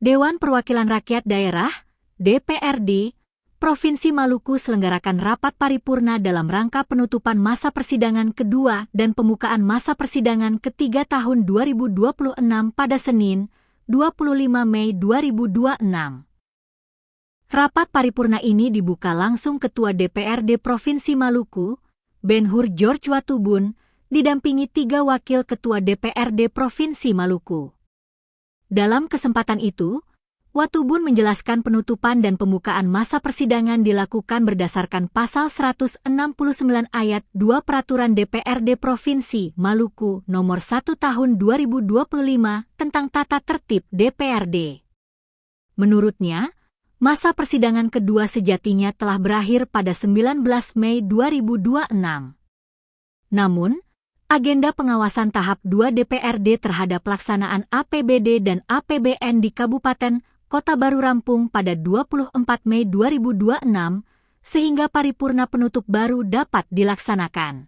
Dewan Perwakilan Rakyat Daerah, DPRD, Provinsi Maluku selenggarakan rapat paripurna dalam rangka penutupan masa persidangan kedua dan pembukaan masa persidangan ketiga tahun 2026 pada Senin, 25 Mei 2026. Rapat paripurna ini dibuka langsung Ketua DPRD Provinsi Maluku, Ben-Hur George Watubun, didampingi 3 wakil Ketua DPRD Provinsi Maluku. Dalam kesempatan itu, Watubun menjelaskan penutupan dan pembukaan masa persidangan dilakukan berdasarkan Pasal 169 Ayat 2 Peraturan DPRD Provinsi Maluku Nomor 1 Tahun 2025 tentang Tata Tertib DPRD. Menurutnya, masa persidangan kedua sejatinya telah berakhir pada 19 Mei 2026. Namun, agenda pengawasan tahap 2 DPRD terhadap pelaksanaan APBD dan APBN di Kabupaten Kota Baru rampung pada 24 Mei 2026, sehingga paripurna penutup baru dapat dilaksanakan.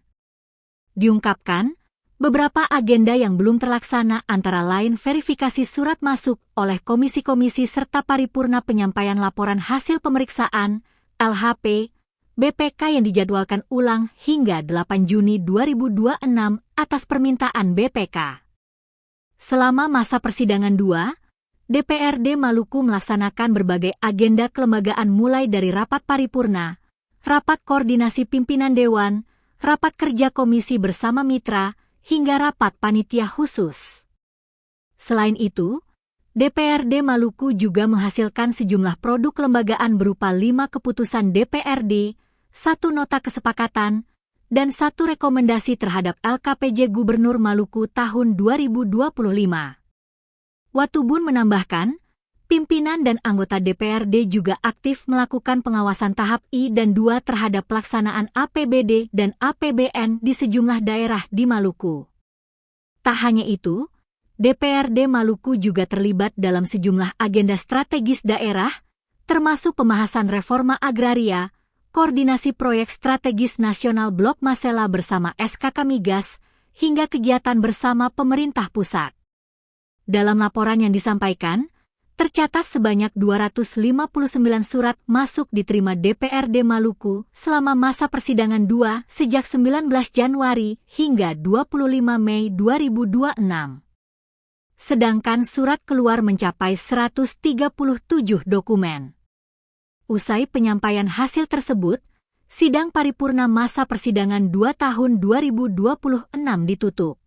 Diungkapkan, beberapa agenda yang belum terlaksana antara lain verifikasi surat masuk oleh komisi-komisi serta paripurna penyampaian laporan hasil pemeriksaan, LHP, BPK yang dijadwalkan ulang hingga 8 Juni 2026 atas permintaan BPK. Selama masa persidangan 2, DPRD Maluku melaksanakan berbagai agenda kelembagaan mulai dari rapat paripurna, rapat koordinasi pimpinan dewan, rapat kerja komisi bersama mitra, hingga rapat panitia khusus. Selain itu, DPRD Maluku juga menghasilkan sejumlah produk kelembagaan berupa 5 keputusan DPRD, 1 nota kesepakatan, dan 1 rekomendasi terhadap LKPJ Gubernur Maluku tahun 2025. Watubun menambahkan, pimpinan dan anggota DPRD juga aktif melakukan pengawasan tahap I dan 2 terhadap pelaksanaan APBD dan APBN di sejumlah daerah di Maluku. Tak hanya itu, DPRD Maluku juga terlibat dalam sejumlah agenda strategis daerah, termasuk pembahasan reforma agraria, koordinasi proyek strategis nasional Blok Masela bersama SKK Migas, hingga kegiatan bersama pemerintah pusat. Dalam laporan yang disampaikan, tercatat sebanyak 259 surat masuk diterima DPRD Maluku selama masa persidangan 2 sejak 19 Januari hingga 25 Mei 2026. Sedangkan surat keluar mencapai 137 dokumen. Usai penyampaian hasil tersebut, sidang paripurna masa persidangan 2 tahun 2026 ditutup.